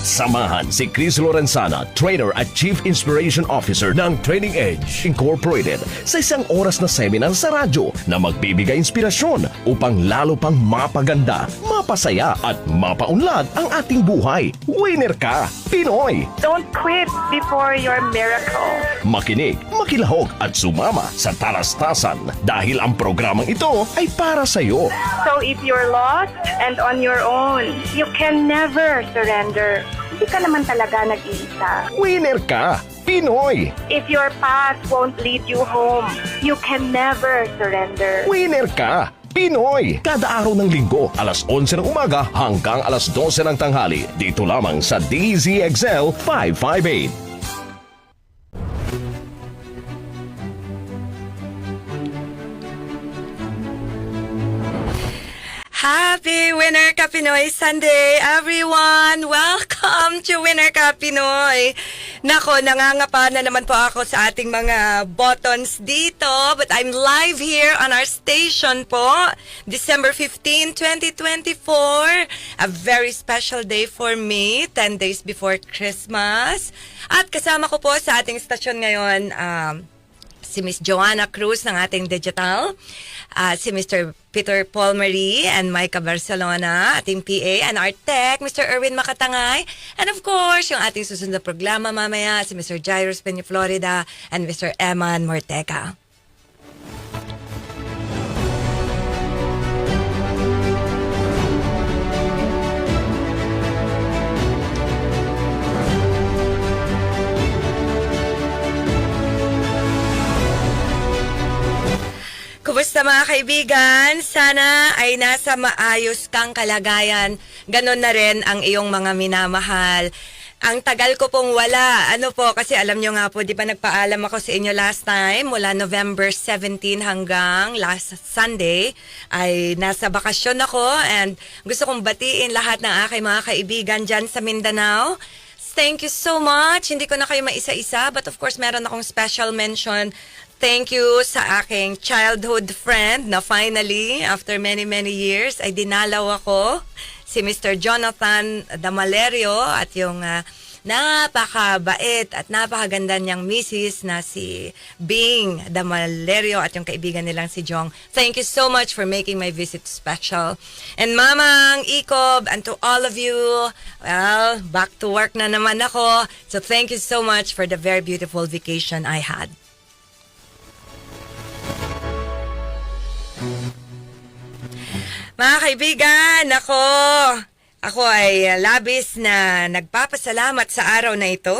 Samahan si Chris Lorenzana, trainer at Chief Inspiration Officer ng Training Edge Incorporated sa isang oras na seminar sa radyo na magbibigay inspirasyon upang lalo pang mapaganda, mapasaya at mapaunlad ang ating buhay. Winner ka, Pinoy! Don't quit before your miracle. Makinig, makilahok at sumama sa talastasan dahil ang programang ito ay para sa iyo. So if you're lost and on your own, you can never surrender. Hindi ka naman talaga nag-iisa. Winner ka, Pinoy! If your path won't lead you home, you can never surrender. Winner ka, Pinoy! Kada araw ng linggo, alas 11 ng umaga hanggang alas 12 ng tanghali. Dito lamang sa DZXL 558. Happy Winner Ka Pinoy Sunday, everyone! Welcome to Winner Ka Pinoy! Nako, nangangapa na naman po ako sa ating mga buttons dito, but I'm live here on our station po, December 15, 2024. A very special day for me, 10 days before Christmas. At kasama ko po sa ating stasyon ngayon, si Miss Joanna Cruz ng ating digital, si Mr. Peter Paul Marie and Micah Barcelona, ating PA, and our tech, Mr. Erwin Makatangay, and of course, yung ating susunod na programa mamaya, si Mr. Jairus Peña Florida and Mr. Eman Morteca. Kumusta mga kaibigan? Sana ay nasa maayos kang kalagayan. Ganon na rin ang iyong mga minamahal. Ang tagal ko pong wala. Ano po, kasi alam nyo nga po, di ba nagpaalam ako sa inyo last time, mula November 17 hanggang last Sunday, ay nasa bakasyon ako and gusto kong batiin lahat ng aking mga kaibigan dyan sa Mindanao. Thank you so much. Hindi ko na kayo maisa-isa, but of course, meron akong special mention. Thank you sa aking childhood friend na finally, after many years, ay dinalaw ako, si Mr. Jonathan Damalerio at yung napakabait at napakaganda niyang misis na si Bing Damalerio at yung kaibigan nilang si Jong. Thank you so much for making my visit special. And Mamang Ikob, and to all of you, well, back to work na naman ako. So thank you so much for the very beautiful vacation I had. Mga kaibigan, ako ay labis na nagpapasalamat sa araw na ito.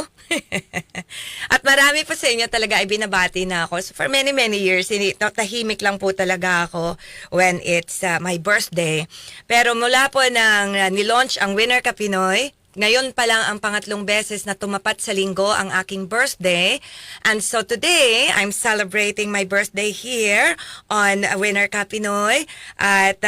At marami po sa inyo talaga ay binabati na ako. So for many years, tahimik lang po talaga ako when it's my birthday. Pero mula po nang nilaunch ang Winner Ka Pinoy, ngayon pa lang ang pangatlong beses na tumapat sa linggo ang aking birthday. And so today, I'm celebrating my birthday here on Winner Ka Pinoy. At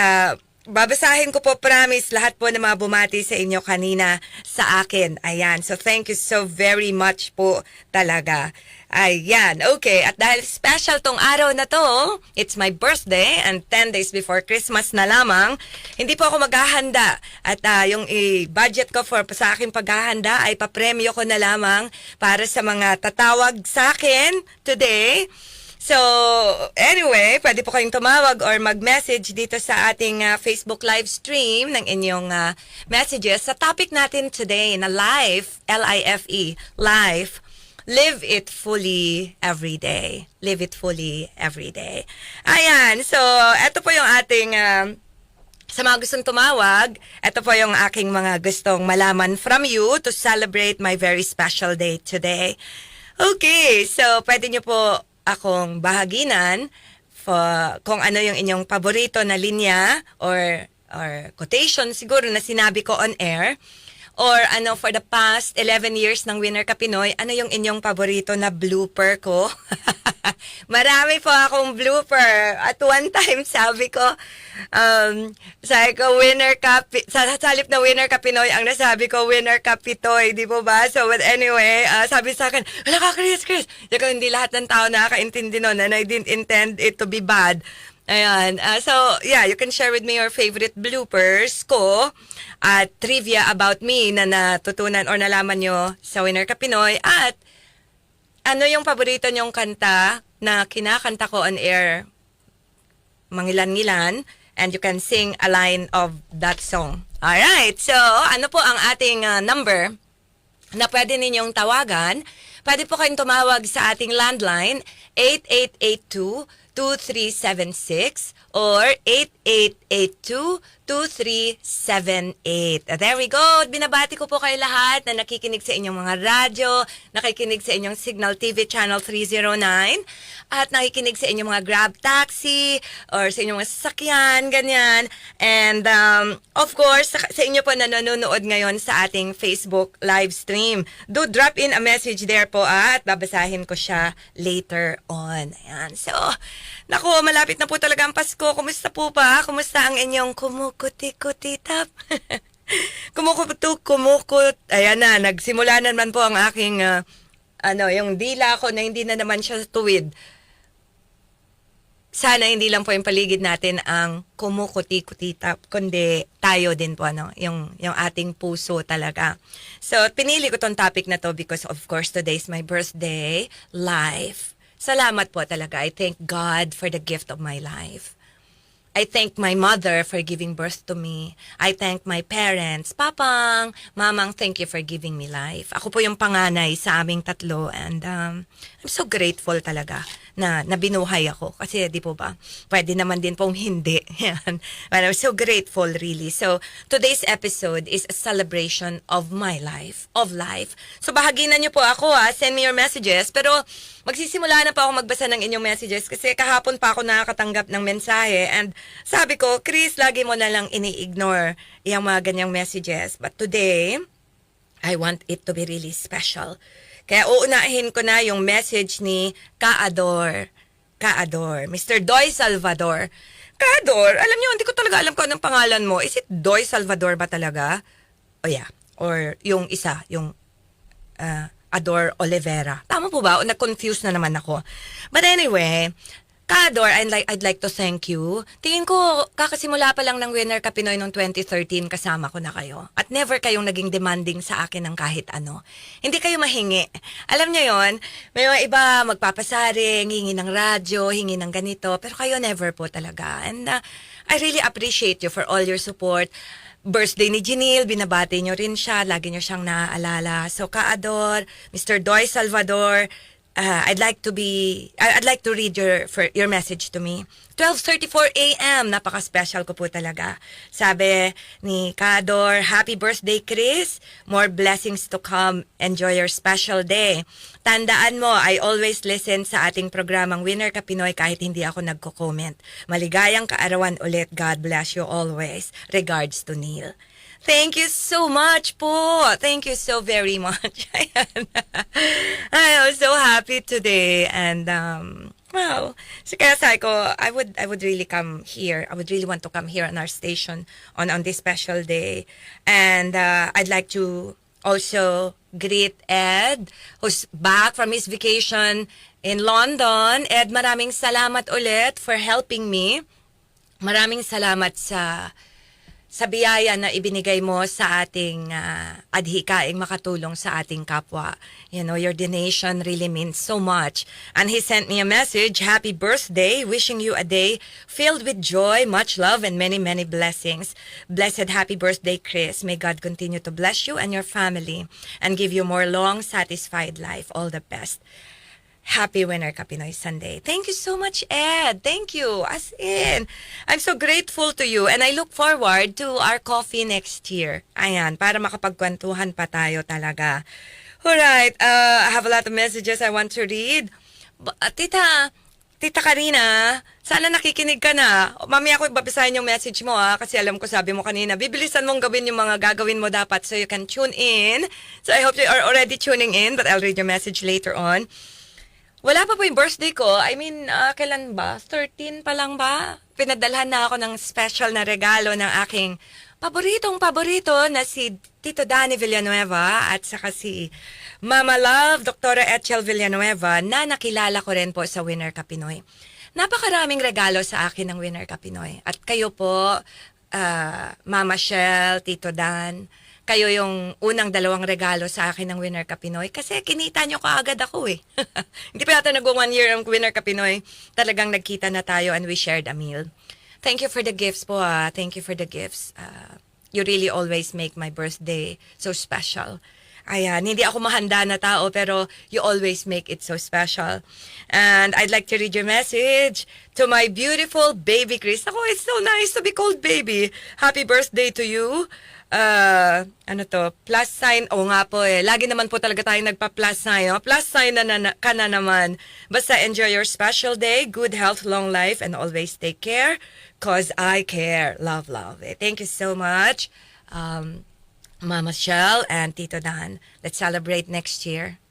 babasahin ko po, promise, lahat po na mga bumati sa inyo kanina sa akin. Ayan. So thank you so very much po talaga. Ayan, okay. At dahil special tong araw na to, it's my birthday and 10 days before Christmas na lamang, hindi po ako maghahanda. At yung budget ko sa aking paghahanda ay papremyo ko na lamang para sa mga tatawag sa akin today. So, anyway, pwede po kayong tumawag or mag-message dito sa ating Facebook live stream ng inyong messages. Sa topic natin today na life, L-I-F-E, life, live it fully every day. Live it fully every day. Ayan, so eto po yung ating, sa mga gustong tumawag, eto po yung aking mga gustong malaman from you to celebrate my very special day today. Okay, so pwede nyo po akong bahaginan kung ano yung inyong paborito na linya or quotation siguro na sinabi ko on air. Or for the past 11 years ng Winner Ka Pinoy, ano yung inyong paborito na blooper ko? Marami po akong blooper. At one time, sabi ko, Winner Ka, sa halip na Winner Ka Pinoy, ang nasabi ko, Winner Ka Pitoy, di po ba? So, but anyway, sabi sa akin, wala ka, Chris. Hindi lahat ng tao nakakaintindi nun, and I didn't intend it to be bad. Ayan. So, yeah, you can share with me your favorite bloopers ko at trivia about me na natutunan or nalaman nyo sa Winner Ka Pinoy. At ano yung paborito nyong kanta na kinakanta ko on air? Mangilan-ngilan. And you can sing a line of that song. Alright. So, ano po ang ating number na pwede ninyong tawagan? Pwede po kayong tumawag sa ating landline 8882-2376 or 8882-2378. There we go. Binabati ko po kayo lahat na nakikinig sa inyong mga radyo, nakikinig sa inyong Signal TV Channel 309, at nakikinig sa inyong mga Grab Taxi or sa inyong mga sasakyan, ganyan. And of course, sa inyo po na nanonood ngayon sa ating Facebook live stream. Do drop in a message there po at babasahin ko siya later on. Ayan. So, naku, malapit na po talaga ang Pasko. Kumusta po ba? Kumusta ang inyong kumukuti-kutitap? Kumukut. Ayan na, nagsimula naman po ang aking, yung dila ko na hindi na naman siya tuwid. Sana hindi lang po yung paligid natin ang kumukuti-kutitap, kundi tayo din po, yung ating puso talaga. So, pinili ko tong topic na to because of course today's my birthday, life. Salamat po talaga. I thank God for the gift of my life. I thank my mother for giving birth to me. I thank my parents. Papang, mamang, thank you for giving me life. Ako po yung panganay sa aming tatlo and I'm so grateful talaga na binuhay ako. Kasi di po ba, pwede naman din pong hindi. Yan. But I'm so grateful really. So today's episode is a celebration of my life, of life. So bahaginan niyo po ako send me your messages. Pero magsisimula na pa ako magbasa ng inyong messages kasi kahapon pa ako nakakatanggap ng mensahe and sabi ko, Chris, lagi mo na lang ini-ignore yung mga ganyang messages. But today, I want it to be really special. Kaya uunahin ko na yung message ni Kaador. Mr. Doy Salvador. Kaador, alam niyo, hindi ko talaga alam kung anong pangalan mo. Is it Doy Salvador ba talaga? O yeah. Or yung isa, yung Ador Olivera. Tama po ba? O nag-confuse na naman ako. But anyway, Kaador, I'd like to thank you. Tingin ko, kakasimula pa lang ng Winner Ka Pinoy noong 2013, kasama ko na kayo. At never kayong naging demanding sa akin ng kahit ano. Hindi kayo mahingi. Alam niyo yon, may mga iba magpapasaring, hingi ng radyo, hingi ng ganito, pero kayo never po talaga. And I really appreciate you for all your support. Birthday ni Janelle, binabati niyo rin siya, lagi niyo siyang naaalala. So, Kaador, Mr. Doy Salvador, I'd like to read your message to me. 12:34 a.m. Napaka-special ko po talaga. Sabi ni Kador, happy birthday, Chris. More blessings to come. Enjoy your special day. Tandaan mo, I always listen sa ating programang Winner Ka Pinoy kahit hindi ako nagko-comment. Maligayang kaarawan ulit. God bless you always. Regards to Neil. Thank you so much po. Thank you so very much. Ayan. I was so happy today. And, wow. So kaya sabi ko, I would really come here. I would really want to come here on our station on this special day. And I'd like to also greet Ed, who's back from his vacation in London. Ed, maraming salamat ulit for helping me. Maraming salamat sa biyaya na ibinigay mo sa ating adhikaing makatulong sa ating kapwa. You know, your donation really means so much. And he sent me a message, happy birthday, wishing you a day filled with joy, much love, and many, many blessings. Blessed happy birthday, Chris. May God continue to bless you and your family and give you more long, satisfied life. All the best. Happy Winner Ka Pinoy Sunday. Thank you so much, Ed. Thank you. As in, I'm so grateful to you and I look forward to our coffee next year. Ayan, para makapagkwentuhan pa tayo talaga. Alright, I have a lot of messages I want to read. Tita Karina, sana nakikinig ka na. Mamaya ako babasahin yung message mo kasi alam ko sabi mo kanina, bibilisan mong gawin yung mga gagawin mo dapat so you can tune in. So I hope you are already tuning in, but I'll read your message later on. Wala pa po yung birthday ko. I mean, kailan ba? 13 pa lang ba? Pinadalhan na ako ng special na regalo ng aking paborito na si Tito Danny Villanueva at saka si Mama Love, Dr. Echel Villanueva na nakilala ko rin po sa Winner Ka Pinoy. Napakaraming regalo sa akin ng Winner Ka Pinoy. At kayo po, Mama Shell, Tito Dan, kayo yung unang 2 regalo sa akin ng Winner Ka Pinoy kasi kinita nyo kaagad ako eh. Hindi pa yata nag-1 year ang Winner Ka Pinoy. Talagang nagkita na tayo and we shared a meal. Thank you for the gifts po. Thank you for the gifts. You really always make my birthday so special. Ayan, hindi ako mahanda na tao pero you always make it so special. And I'd like to read your message to my beautiful baby Chris. Ako, it's so nice to be called baby. Happy birthday to you. Ano to? Plus sign. Oo nga po eh. Lagi naman po talaga tayong nagpa-plus sign. Oh. Plus sign ka na naman. Basta enjoy your special day. Good health, long life, and always take care. Cause I care. Love, love. Thank you so much. Mama Shell and Tito Dan. Let's celebrate next year.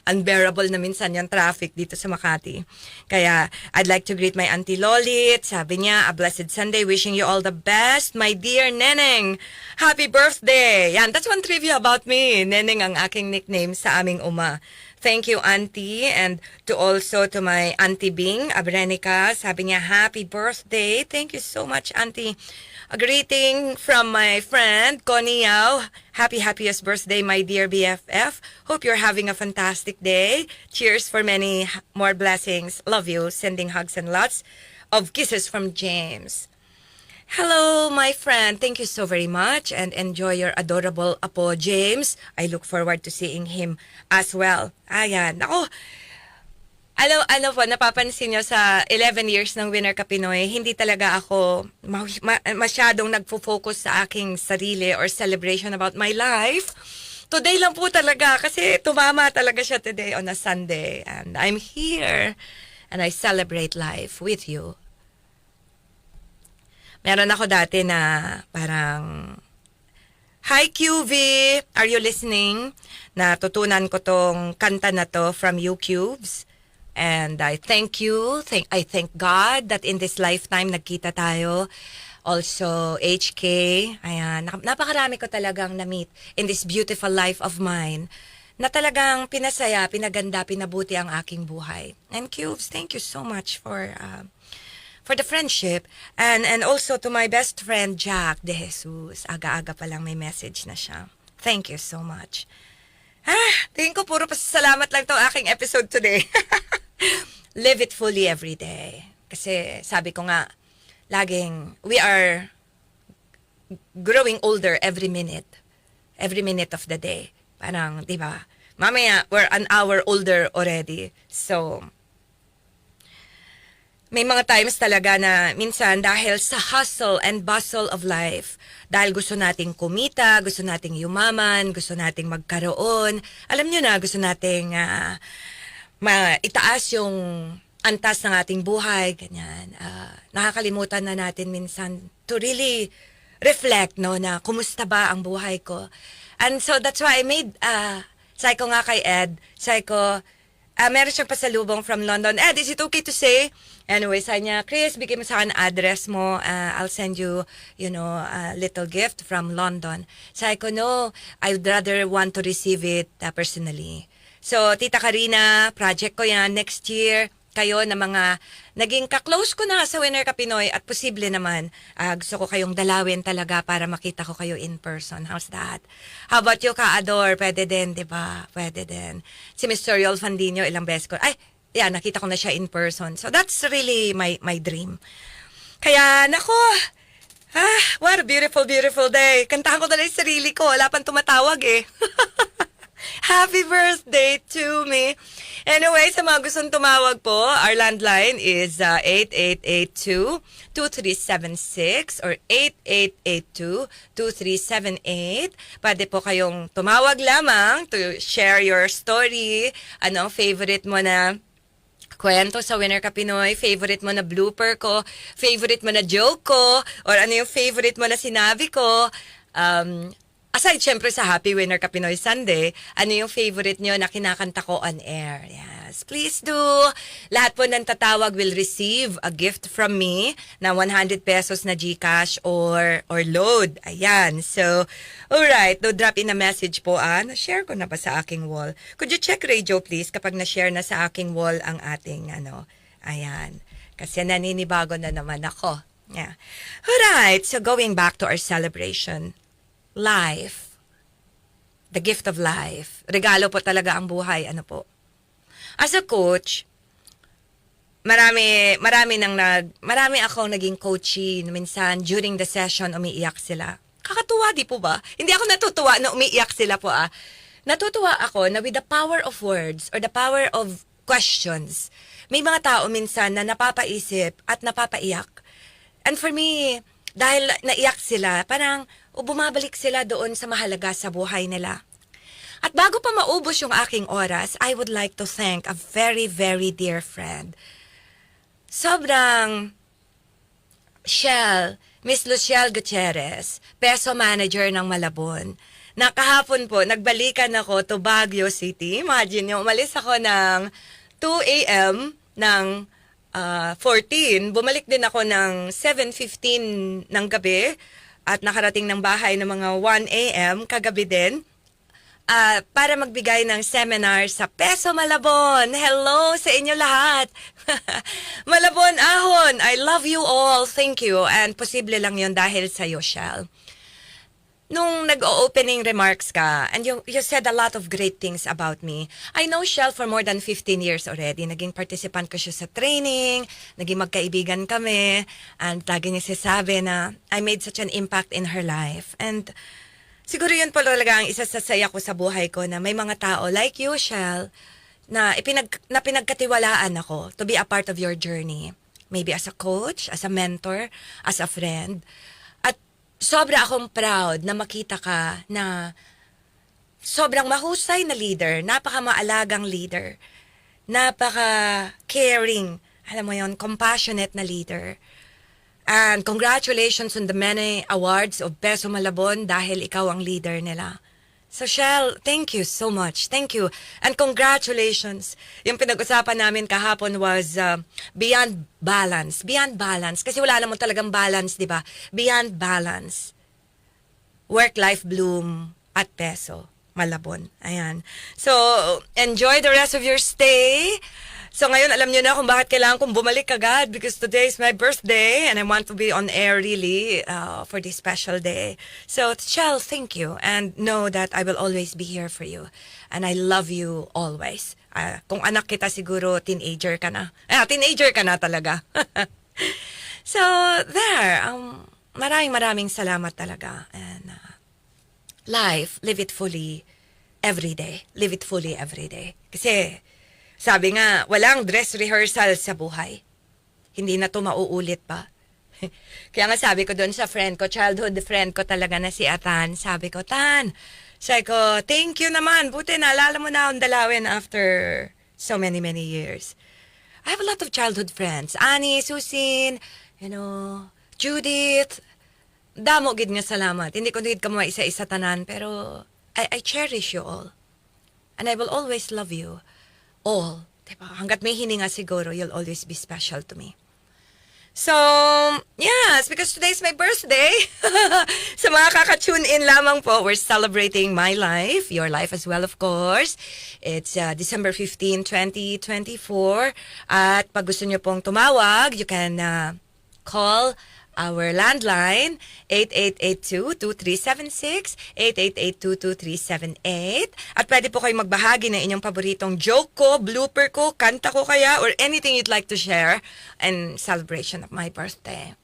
Unbearable na minsan yung traffic dito sa Makati. Kaya, I'd like to greet my Auntie Lolit. Sabi niya, a blessed Sunday. Wishing you all the best. My dear Neneng, happy birthday. Yan, that's one trivia about me. Neneng ang aking nickname sa aming uma. Thank you, Auntie. And to my Auntie Bing Abrenica. Sabi niya, happy birthday. Thank you so much, Auntie. A greeting from my friend, Connie Yao. Happiest birthday, my dear BFF. Hope you're having a fantastic day. Cheers for many more blessings. Love you. Sending hugs and lots of kisses from James. Hello, my friend. Thank you so very much and enjoy your adorable apo, James. I look forward to seeing him as well. Ayan. Ako, ano po, napapansin nyo sa 11 years ng Winner Ka Pinoy, hindi talaga ako masyadong nagfo-focus sa aking sarili or celebration about my life. Today lang po talaga kasi tumama talaga siya today on a Sunday. And I'm here and I celebrate life with you. Meron ako dati na parang, hi QV, are you listening? Natutunan ko tong kanta na to from U-Cubes. And I thank you. I thank God that in this lifetime nagkita tayo. Also, HK. Ayan. Napakarami ko talagang na-meet in this beautiful life of mine na talagang pinasaya, pinaganda, pinabuti ang aking buhay. And Cubes, thank you so much for the friendship. And also to my best friend, Jack De Jesus. Aga-aga pa lang may message na siya. Thank you so much. Tingin ko puro pasasalamat lang tong aking episode today. Live it fully every day. Kasi sabi ko nga, laging, we are growing older every minute of the day. Parang, di ba? Mamaya, we're an hour older already. So, may mga times talaga na minsan dahil sa hustle and bustle of life, dahil gusto nating kumita, gusto nating yumaman, gusto nating magkaroon, alam nyo na, gusto nating itaas yung antas ng ating buhay, ganyan. Nakakalimutan na natin minsan to really reflect, no, na kumusta ba ang buhay ko. And so that's why I made, sabi ko nga kay Ed, sabi ko, meron siyang pasalubong from London. Ed, is it okay to say? Anyway, sabi niya, Chris, bigay mo sa akin address mo. I'll send you, a little gift from London. Sabi ko, no, I would rather want to receive it personally. So, Tita Karina, project ko yan next year. Kayo na mga naging ka-close ko na sa Winner Ka Pinoy at posible naman, gusto ko kayong dalawin talaga para makita ko kayo in person. How's that? How about you, Ka-Ador? Pwede din, di ba? Pwede din. Si Mr. Yol Fandino, ilang beses ko. Nakita ko na siya in person. So, that's really my dream. Kaya, nako, what a beautiful, beautiful day. Kantahan ko na lang yung sarili ko. Wala pang tumatawag eh. Happy birthday to me. Anyway, sa mga gustong tumawag po, our landline is 8882-2376 or 8882-2378. Pwede po kayong tumawag lamang to share your story. Ano ang favorite mo na kwento sa Winner Ka Pinoy, favorite mo na blooper ko, favorite mo na joke ko, or ano yung favorite mo na sinabi ko. Aside syempre sa Happy Winner Ka Pinoy Sunday, ano yung favorite nyo na kinakanta ko on air? Yes, please do. Lahat po ng tatawag will receive a gift from me na 100 pesos na GCash or load. Ayan. So, alright. Do drop in a message po. Na-share ko na ba sa aking wall? Could you check radio please kapag na-share na sa aking wall ang ating Ayan. Kasi naninibago na naman ako. Yeah. Alright, so going back to our celebration. Life. The gift of life. Regalo po talaga ang buhay. Ano po? As a coach, marami akong naging coachee. Minsan, during the session, umiiyak sila. Kakatuwa, di po ba? Hindi ako natutuwa na umiiyak sila po Natutuwa ako na with the power of words or the power of questions, may mga tao minsan na napapaisip at napapaiyak. And for me, dahil naiyak sila, parang bumabalik sila doon sa mahalaga sa buhay nila. At bago pa maubos yung aking oras, I would like to thank a very, very dear friend. Sobrang Miss Luciel Gutierrez, peso manager ng Malabon. Nakahapon po, nagbalikan ako to Baguio City. Imagine nyo, umalis ako ng 2 a.m. ng 14. Bumalik din ako ng 7:15 ng gabi at nakarating ng bahay ng mga 1 a.m. kagabi din. Para magbigay ng seminar sa Peso Malabon. Hello sa inyo lahat. Malabon Ahon, I love you all. Thank you. And posible lang yun dahil sa iyo, Shell. Nung nag-opening remarks ka, and you said a lot of great things about me. I know Shell for more than 15 years already. Naging participant ko siya sa training, naging magkaibigan kami, and lagi niya sasabi na I made such an impact in her life. And siguro yun po talaga ang isa sa saya ko sa buhay ko na may mga tao like you, Shell, na pinagkatiwalaan ako to be a part of your journey. Maybe as a coach, as a mentor, as a friend. At sobra akong proud na makita ka na sobrang mahusay na leader, napaka-maalagang leader, napaka-caring, alam mo yon, compassionate na leader. And congratulations on the many awards of Peso Malabon dahil ikaw ang leader nila. So Shell, thank you so much. Thank you. And congratulations. Yung pinag-usapan namin kahapon was beyond balance. Beyond balance. Kasi wala naman talagang balance, di ba? Beyond balance. Work-life bloom at Peso Malabon. Ayan. So, enjoy the rest of your stay. So ngayon, alam niyo na kung bakit kailangan kong bumalik agad because today is my birthday and I want to be on air really for this special day. So, Shell, thank you and know that I will always be here for you. And I love you always. Kung anak kita siguro, teenager ka na. Teenager ka na talaga. So, there. Maraming salamat talaga. And life, live it fully every day. Live it fully every day. Kasi, sabi nga, walang dress rehearsal sa buhay. Hindi na to mauulit pa. Kaya nga sabi ko doon sa friend ko, childhood friend ko talaga na si Atan, sabi ko, sabi ko, thank you naman. Buti naalala mo na akong dalawin after so many years. I have a lot of childhood friends. Annie, Susin, Judith. Damo gid nga salamat. Hindi ko gid ka mo isa-isa tanan, pero I cherish you all. And I will always love you. All. Diba? Hanggat may hininga siguro, you'll always be special to me. So, yes, because today's my birthday. Sa mga kaka-tune in lamang po, we're celebrating my life, your life as well, of course. It's December 15, 2024. At pag gusto nyo pong tumawag, you can call our landline, 8882-2376, 8882-2378. At pwede po kayo magbahagi ng inyong paboritong joke ko, blooper ko, kanta ko kaya, or anything you'd like to share in celebration of my birthday.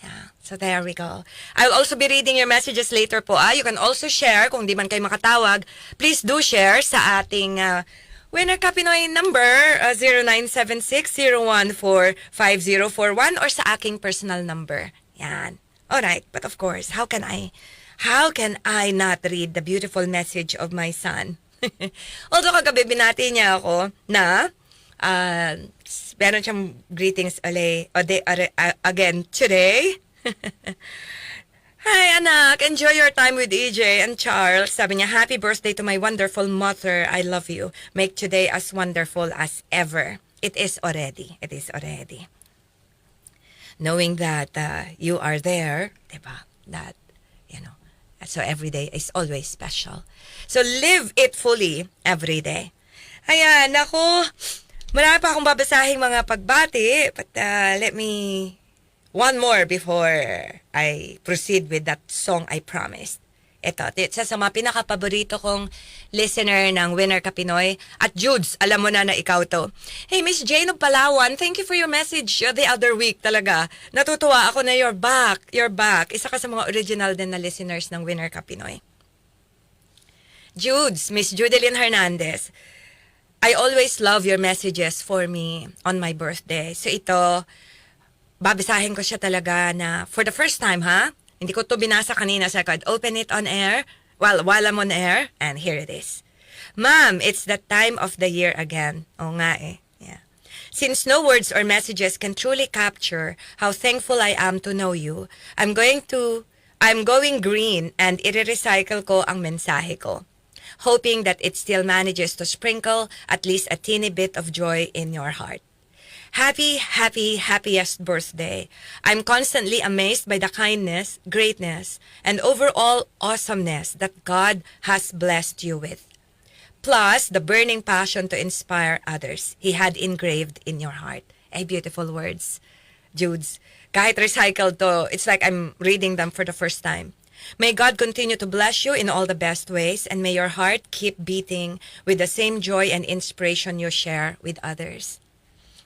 Yeah, so there we go. I'll also be reading your messages later po. You can also share, kung di man kayo makatawag, please do share sa ating Winner ka Pinoy number 0976-014-5041 or sa aking personal number. Yan. Alright, but of course, how can I not read the beautiful message of my son? Although kagabi binati niya ako na meron siyang greetings again today. Hi, anak. Enjoy your time with EJ and Charles. Sabi niya, happy birthday to my wonderful mother. I love you. Make today as wonderful as ever. It is already. It is already. Knowing that you are there, diba? That, so every day is always special. So live it fully every day. Ayan, ako, Marami pa akong babasahing mga pagbati, but let me one more before I proceed with that song I promised. Ito, isa sa mga pinaka-paborito kong listener ng Winner Ka Pinoy. At Judes, alam mo na ikaw to. Hey, Miss Jane of Palawan, thank you for your message the other week talaga. Natutuwa ako na you're back. You're back. Isa ka sa mga original din na listeners ng Winner Ka Pinoy. Judes, Miss Judeline Hernandez, I always love your messages for me on my birthday. So ito, babasahin ko siya talaga na for the first time, ha? Hindi ko to binasa kanina, so I could open it on air. Well, while I'm on air, and here it is. Ma'am, it's that time of the year again. Oo nga eh. Yeah. Since no words or messages can truly capture how thankful I am to know you, I'm going green and i-recycle ko ang mensahe ko, hoping that it still manages to sprinkle at least a teeny bit of joy in your heart. Happiest birthday. I'm constantly amazed by the kindness, greatness, and overall awesomeness that God has blessed you with. Plus, the burning passion to inspire others He had engraved in your heart. Ay, beautiful words, Judes. Kahit recycled to, it's like I'm reading them for the first time. May God continue to bless you in all the best ways, and may your heart keep beating with the same joy and inspiration you share with others.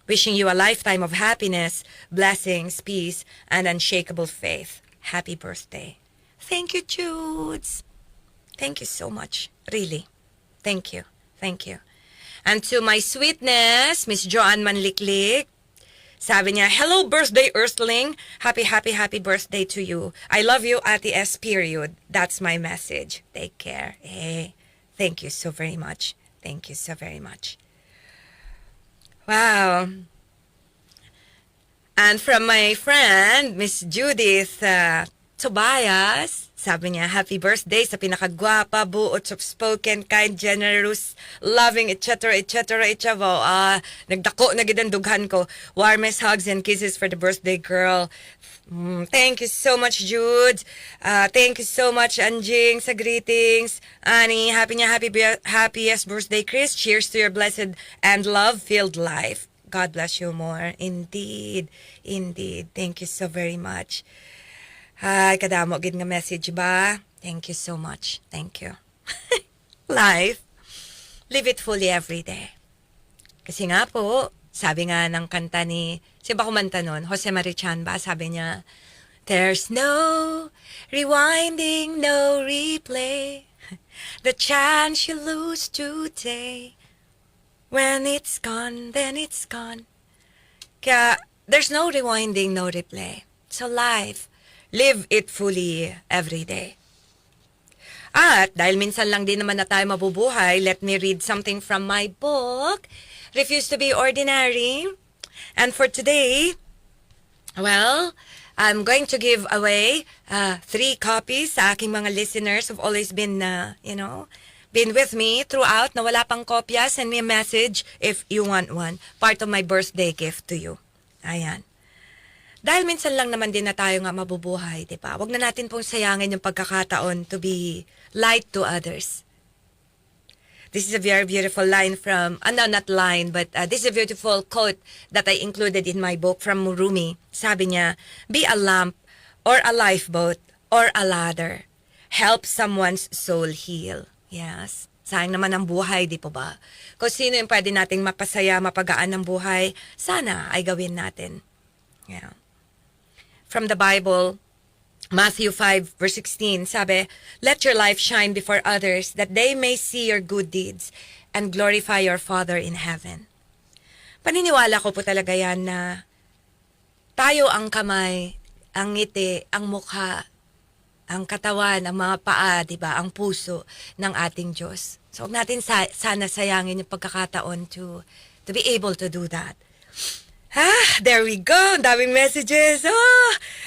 Wishing you a lifetime of happiness, blessings, peace, and unshakable faith. Happy birthday. Thank you, Judes. Thank you so much. Really. Thank you. Thank you. And to my sweetness, Miss Joanne Manliklik, sabi niya, hello, birthday Earthling. Happy birthday to you. I love you, Ate S. Period. That's my message. Take care. Hey, thank you so very much. Thank you so very much. Wow. And from my friend, Miss Judith Tobias, sabi niya, happy birthday sa pinakagwapa, buot, soft-spoken, kind, generous, loving, etc. Nagdako na gid ang dughan ko. Warmest hugs and kisses for the birthday girl. Thank you so much, Jude. Thank you so much, Anjing, sa greetings. Ani, happiest birthday, Chris. Cheers to your blessed and love-filled life. God bless you more. Indeed. Thank you so very much. Ay, kadamo gid nga message ba? Thank you so much. Thank you. Life, live it fully every day. Kasi nga po, sabi nga ng kanta ni, siya ba kumanta nun? Jose Marichan ba? Sabi niya, there's no rewinding, no replay. The chance you lose today. When it's gone, then it's gone. Kaya, there's no rewinding, no replay. So life, live it fully every day. At dahil minsan lang din naman na tayo mabubuhay, let me read something from my book, Refuse to be Ordinary. And for today, well, I'm going to give away 3 copies sa aking mga listeners who've always been, been with me throughout na wala pang kopya. Send me a message if you want one. Part of my birthday gift to you. Ayan. Dahil minsan lang naman din na tayo nga mabubuhay, di ba? Huwag na natin pong sayangin yung pagkakataon to be light to others. This is a very beautiful line from, not line, but this is a beautiful quote that I included in my book from Rumi. Sabi niya, be a lamp or a lifeboat or a ladder. Help someone's soul heal. Yes. Sayang naman ang buhay, di po ba? Kung sino yung pwede nating mapasaya, mapagaan ng buhay, sana ay gawin natin. Yeah. From the Bible, Matthew 5 verse 16, sabi, let your life shine before others that they may see your good deeds and glorify your Father in heaven. Paniniwala ko po talaga yan na tayo ang kamay, ang ngiti, ang mukha, ang katawan, ang mga paa, di ba, ang puso ng ating Diyos. So, huwag natin sana sayangin yung pagkakataon to be able to do that. There we go. Ang daming messages.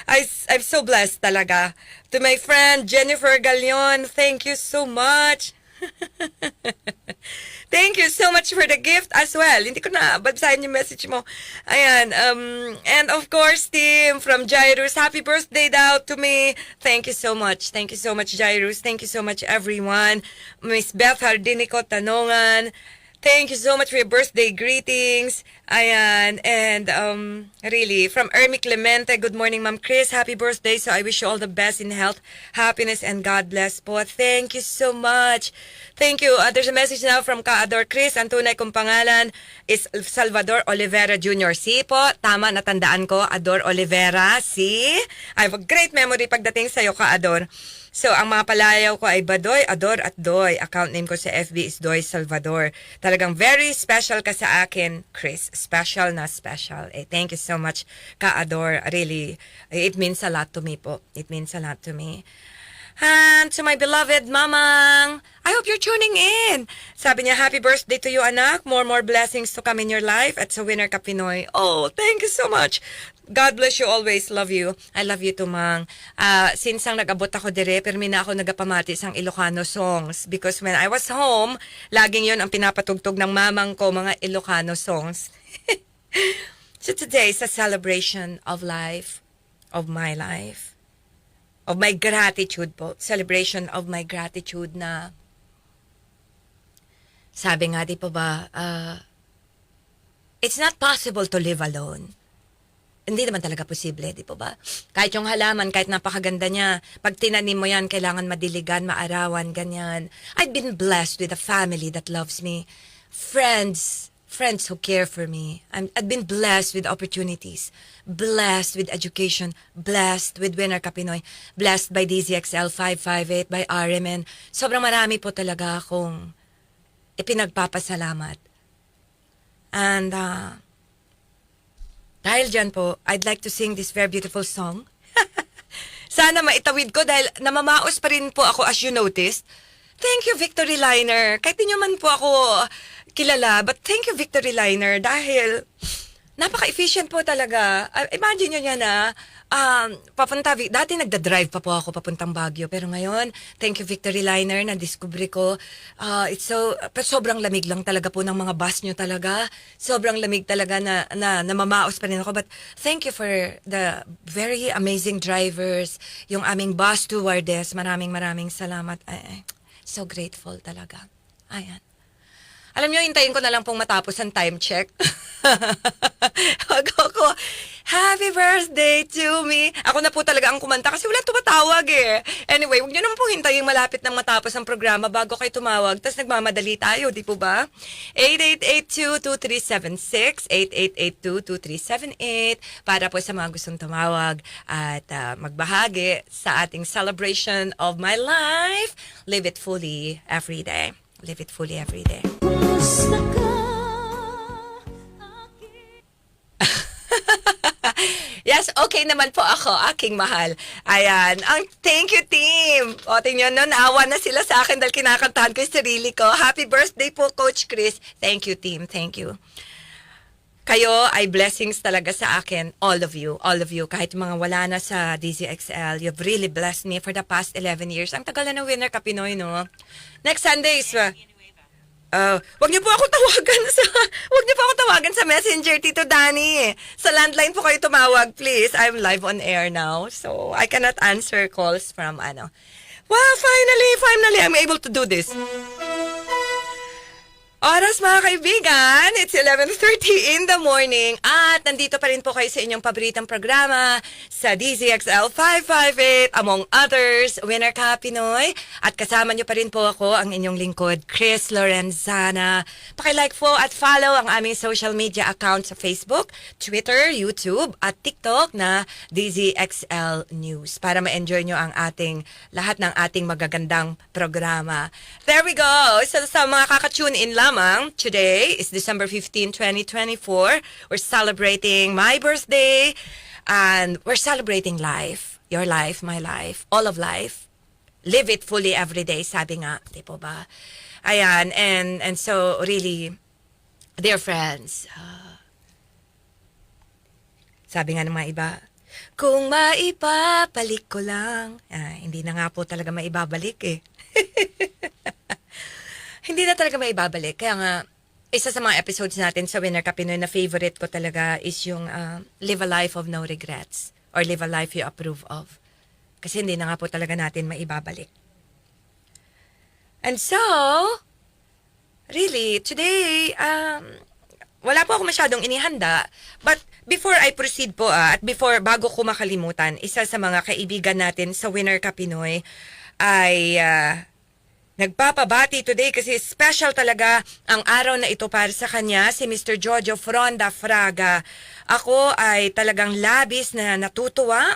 I'm so blessed talaga. To my friend Jennifer Galion, thank you so much. Thank you so much for the gift as well. Hindi ko na basahin yung message mo. Ayan. And of course, team from Jairus, happy birthday daw to me. Thank you so much. Thank you so much, Jairus. Thank you so much, everyone. Miss Beth Hardinico Tanongan. Thank you so much for your birthday greetings. Ayan. And really, from Ermi Clemente, good morning, Ma'am Chris. Happy birthday. So I wish you all the best in health, happiness, and God bless po. Thank you so much. Thank you. There's a message now from Ka-Ador Chris. Ang tunay kong pangalan is Salvador Olivera Jr. Si po, tama, natandaan ko, Ador Olivera. Si, I have a great memory pagdating sa'yo, Ka-Ador. So, ang mga palayaw ko ay Badoy, Ador at Doy. Account name ko sa FB is Doy Salvador. Talagang very special ka sa akin, Chris. Special na special. Thank you so much, Ka-Ador. Really, it means a lot to me po. It means a lot to me. And to my beloved Mamang, I hope you're tuning in. Sabi niya, happy birthday to you, anak. More blessings to come in your life. At sa Winner Ka Pinoy. Oh, thank you so much. God bless you always. Love you. I love you too, Mang. Since ang nag-abot ako dire, permi na ako nagapamati sang Ilocano songs. Because when I was home, laging yon ang pinapatugtog ng mamang ko, mga Ilocano songs. So today is a celebration of life, of my life. Of my gratitude po. Celebration of my gratitude na sabi nga, di po ba, it's not possible to live alone. Hindi naman talaga posible, di po ba? Kahit yung halaman, kahit napakaganda niya, pag tinanim mo yan, kailangan madiligan, maarawan, ganyan. I've been blessed with a family that loves me. Friends who care for me. I've been blessed with opportunities, blessed with education, blessed with Winner Ka Pinoy, blessed by DZXL 558, by RMN. Sobrang marami po talaga akong ipinagpapasalamat. And dahil dyan po, I'd like to sing this very beautiful song. Sana maitawid ko dahil namamaos pa rin po ako as you noticed. Thank you, Victory Liner. Kahit di nyo man po ako kilala, but thank you, Victory Liner, dahil napaka-efficient po talaga. Imagine nyo yan dati nagda-drive pa po ako papuntang Baguio, pero ngayon, thank you, Victory Liner, na-discover ko, sobrang lamig lang talaga po ng mga bus nyo talaga. Sobrang lamig talaga na namamaos pa rin ako. But thank you for the very amazing drivers, yung aming bus stewardess, maraming salamat. So grateful talaga. Ayan. Alam nyo, hintayin ko na lang pong matapos ang time check. Ako, happy birthday to me. Ako na po talaga ang kumanta kasi wala tumatawag eh. Anyway, huwag nyo naman pong hintayin malapit nang matapos ang programa bago kayo tumawag. Tapos nagmamadali tayo, di po ba? 8882-2376, 8882-2378 para po sa mga gustong tumawag at magbahagi sa ating celebration of my life. Live it fully every day. Live it fully every day. Yes, okay naman po ako, aking mahal. Ayan, ang thank you team. O, tingnan nyo, naawa na sila sa akin dahil kinakantahan ko yung sarili ko. Happy birthday po, Coach Chris. Thank you team, thank you. Kayo ay blessings talaga sa akin, all of you, kahit mga wala na sa DZXL, you've really blessed me for the past 11 years. Ang tagal na ng Winner Ka Pinoy, no? Next Sunday is, wag niyo po ako tawagan sa Messenger, Tito Danny. Sa landline po kayo tumawag, please. I'm live on air now, so I cannot answer calls from Well, finally, I'm able to do this. Oras mga kaibigan, it's 11:30 in the morning at nandito pa rin po kayo sa inyong paboritang programa sa DZXL 558, among others, Winner Ka Pinoy. At kasama nyo pa rin po ako, ang inyong lingkod, Chris Lorenzana. Pakilike po at follow ang aming social media account sa Facebook, Twitter, YouTube at TikTok na DZXL News para ma-enjoy nyo ang lahat ng ating magagandang programa. There we go! So sa mga kakatune in lamang, today is December 15, 2024. We're celebrating my birthday and we're celebrating life. Your life, my life, all of life. Live it fully every day, sabi nga, di po ba? Ayan, and so really, dear friends, sabi nga ng mga iba, kung maibabalik ko lang, hindi na nga po talaga maibabalik eh. Hindi na talaga maibabalik. Kaya nga, isa sa mga episodes natin sa Winner Ka Pinoy na favorite ko talaga is yung Live a Life of No Regrets or Live a Life You Approve of. Kasi hindi na nga po talaga natin maibabalik. And so, Really, today, wala po ako masyadong inihanda. But before I proceed po, at bago ko makalimutan, isa sa mga kaibigan natin sa Winner Ka Pinoy ay nagpapabati today kasi special talaga ang araw na ito para sa kanya, si Mr. Jojo Fronda Fraga. Ako ay talagang labis na natutuwa.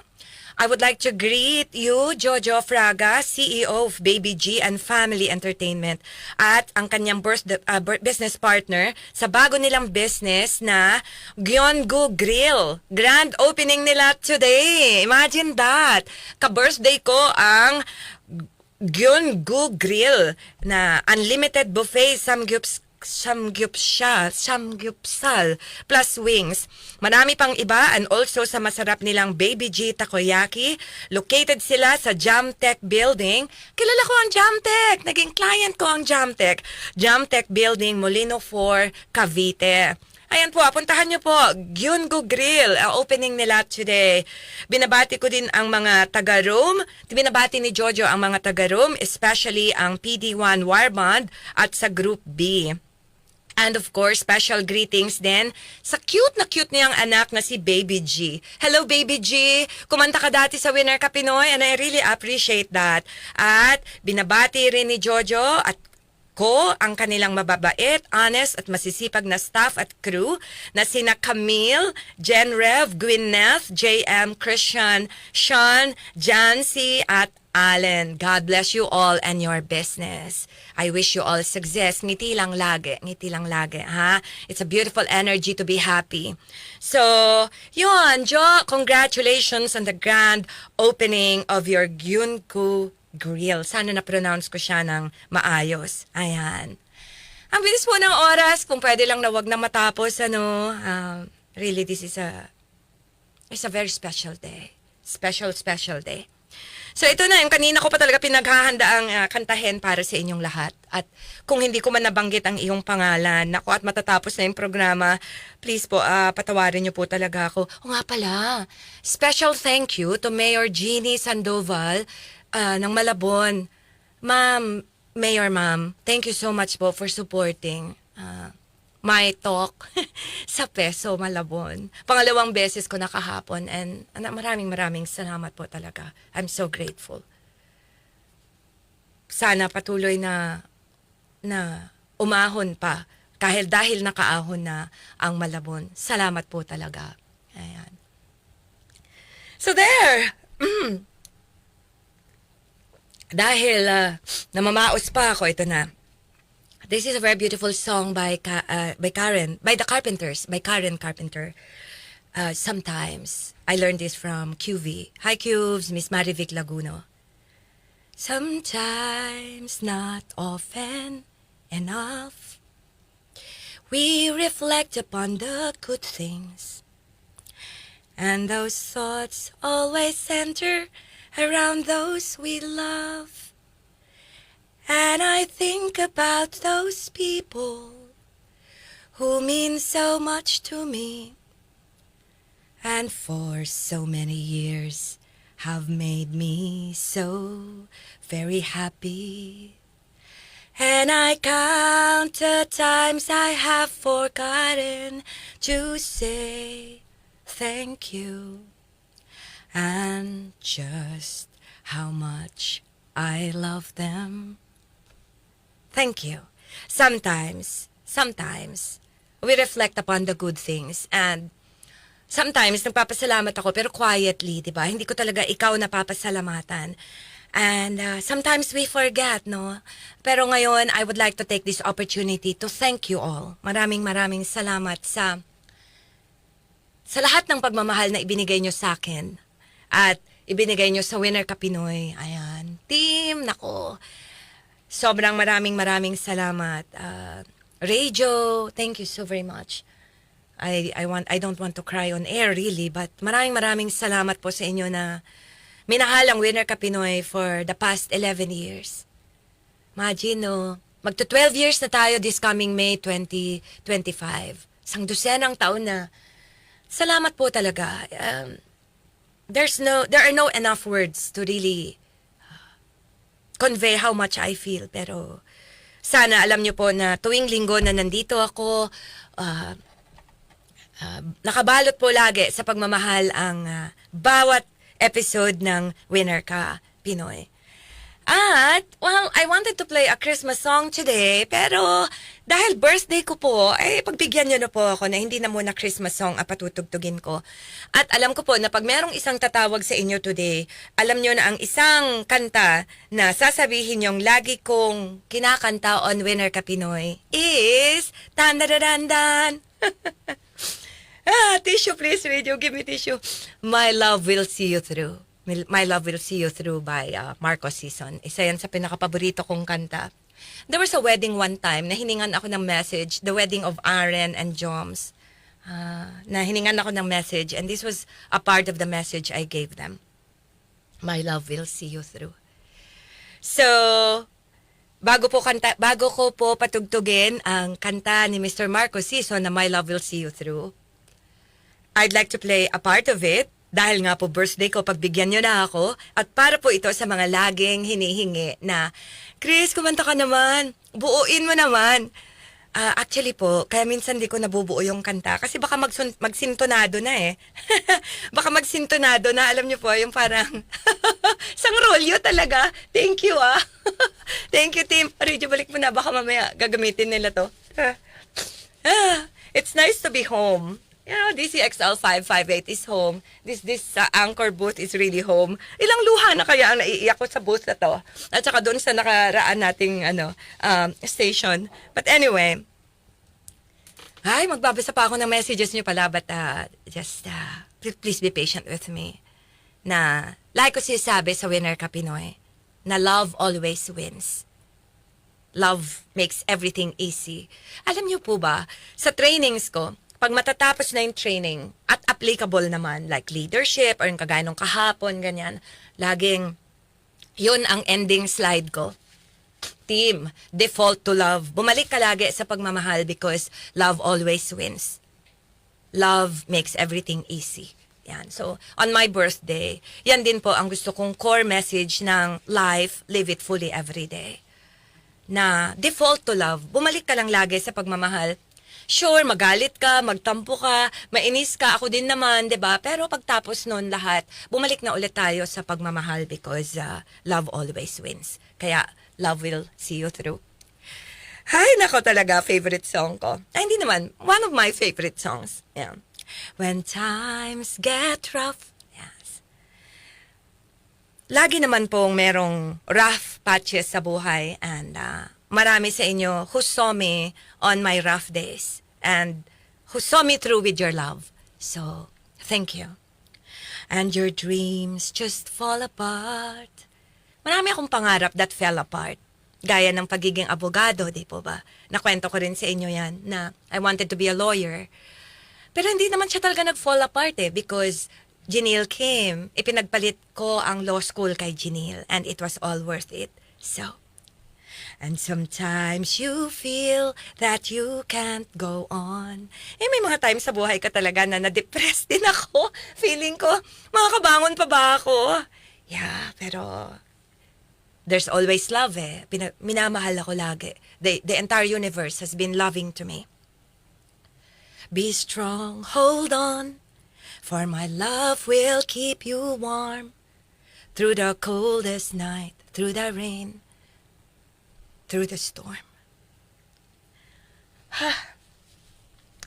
I would like to greet you, Jojo Fraga, CEO of Baby G and Family Entertainment, at ang kanyang business partner sa bago nilang business na Gyeonggu Grill. Grand opening nila today. Imagine that. Ka-birthday ko ang Gyeonggu Grill na unlimited buffet samgyupsal plus wings. Marami pang iba and also sa masarap nilang Baby G Takoyaki. Located sila sa Jamtech Building. Kilala ko ang Jamtech. Naging client ko ang Jamtech. Jamtech Building, Molino 4, Cavite. Ayan po, puntahan niyo po, Gyeonggu Grill, opening nila today. Binabati ko din ang mga taga-Rome. Binabati ni Jojo ang mga taga-Rome, especially ang PD1 Warband at sa Group B. And of course, special greetings din sa cute niyang anak na si Baby G. Hello, Baby G! Kumanta ka dati sa Winner Ka Pinoy and I really appreciate that. At binabati rin ni Jojo at ko ang kanilang mababait, honest at masisipag na staff at crew na sina Camille, Jenrev, Gwyneth, JM, Christian, Sean, Jancy at Allen. God bless you all and your business. I wish you all success. Ngiti lang lagi, ha? It's a beautiful energy to be happy. So, yun, Jo, congratulations on the grand opening of your Gyeonggu Grill. Sana na-pronounce ko siya ng maayos. Ayan. Ang bilis po ng oras, kung pwede lang na wag na matapos, really, this is it's a very special day. Special day. So ito na, yung kanina ko pa talaga pinaghahanda ang kantahin para sa inyong lahat. At kung hindi ko man nabanggit ang iyong pangalan, naku, at matatapos na yung programa, please po, patawarin niyo po talaga ako. O nga pala, special thank you to Mayor Jeannie Sandoval ng Malabon. Mayor Ma'am, thank you so much po for supporting my talk sa Peso Malabon. Pangalawang beses ko nakahapon and maraming salamat po talaga. I'm so grateful. Sana patuloy na umahon pa dahil nakaahon na ang Malabon. Salamat po talaga. Ayan. So there. Dahil namamaos pa ako, ito na. This is a very beautiful song by Karen Carpenter. Sometimes I learned this from QV. Hi Cubes, Miss Marivic Laguno. Sometimes, not often enough, we reflect upon the good things, and those thoughts always center around those we love. And I think about those people who mean so much to me, and for so many years have made me so very happy. And I count the times I have forgotten to say thank you, and just how much I love them. Thank you. Sometimes, we reflect upon the good things, and sometimes nagpapasalamat ako pero quietly, 'di ba? Hindi ko talaga ikaw napapasalamatan. And sometimes we forget, no? Pero ngayon, I would like to take this opportunity to thank you all. Maraming salamat sa lahat ng pagmamahal na ibinigay nyo sa akin. At ibinigay nyo sa Winner Ka Pinoy. Ayan. Team, nako. Sobrang maraming salamat. Radio, thank you so very much. I don't want to cry on air really, but maraming salamat po sa inyo na minahal ang Winner Ka Pinoy for the past 11 years. Imagine, no? Magto 12 years na tayo this coming May 2025. Isang dosenang taon na. Salamat po talaga. There are no enough words to really convey how much I feel. Pero sana alam niyo po na tuwing linggo na nandito ako, nakabalot po lagi sa pagmamahal ang bawat episode ng Winner Ka Pinoy. At, well, I wanted to play a Christmas song today, pero dahil birthday ko po, pagbigyan niyo na po ako na hindi na muna Christmas song ang patutugtugin ko. At alam ko po na pag merong isang tatawag sa inyo today, alam niyo na ang isang kanta na sasabihin yung lagi kong kinakanta on Winner Ka Pinoy is Tan-da-da-dan-dan. Tissue please, radio. Give me tissue. My Love Will See You Through. My Love Will See You Through by Marco Sison. Isa yan sa pinakapaborito kong kanta. There was a wedding one time na hiningan ako ng message, the wedding of Aaron and Joms. Na hiningan ako ng message and this was a part of the message I gave them. My Love Will See You Through. So, bago ko po patugtugin ang kanta ni Mr. Marco Sison na My Love Will See You Through, I'd like to play a part of it. Dahil nga po birthday ko, pagbigyan nyo na ako. At para po ito sa mga laging hinihingi na, Chris, kumanta ka naman. Buuin mo naman. Actually po, kaya minsan di ko nabubuo yung kanta. Kasi baka magsintonado na eh. Baka magsintonado na. Alam nyo po, yung parang sang rolyo talaga. Thank you Thank you, team. Radio, balik mo na. Baka mamaya gagamitin nila to. It's nice to be home. Yeah, DCXL 558 is home. This anchor booth is really home. Ilang luha na kaya ang naiiyak ko sa booth na to. At saka doon sa nakaraan nating station. But anyway, magbabasa pa ako ng messages niyo pala, but just please be patient with me. Na like ko sinasabi sa Winner Ka Pinoy, na love always wins. Love makes everything easy. Alam niyo po ba, sa trainings ko, pag matatapos na yung training at applicable naman, like leadership or yung kagaya nung kahapon, ganyan, laging yun ang ending slide ko. Team, default to love. Bumalik ka lagi sa pagmamahal because love always wins. Love makes everything easy. Yan. So, on my birthday, yan din po ang gusto kong core message ng life, live it fully every day. Na default to love, bumalik ka lang lagi sa pagmamahal. Sure, magalit ka, magtampo ka, mainis ka, ako din naman, 'di ba? Pero pagtapos noon lahat, bumalik na ulit tayo sa pagmamahal because love always wins. Kaya love will see you through. Hay, nako talaga, favorite song ko. Ay, hindi naman, one of my favorite songs. Yeah. When times get rough. Yes. Lagi naman pong merong rough patches sa buhay and marami sa inyo who saw me on my rough days and who saw me through with your love. So, thank you. And your dreams just fall apart. Marami akong pangarap that fell apart. Gaya ng pagiging abogado, di po ba? Nakwento ko rin sa inyo yan na I wanted to be a lawyer. Pero hindi naman siya talaga nag-fall apart because Janelle came. Ipinagpalit ko ang law school kay Janelle and it was all worth it. So, and sometimes you feel that you can't go on. May mga times sa buhay ka talaga na na-depressed din ako. Feeling ko, makakabangon pa ba ako? Yeah, pero there's always love eh. Minamahal ako lagi. The entire universe has been loving to me. Be strong, hold on, for my love will keep you warm through the coldest night, through the rain, through the storm.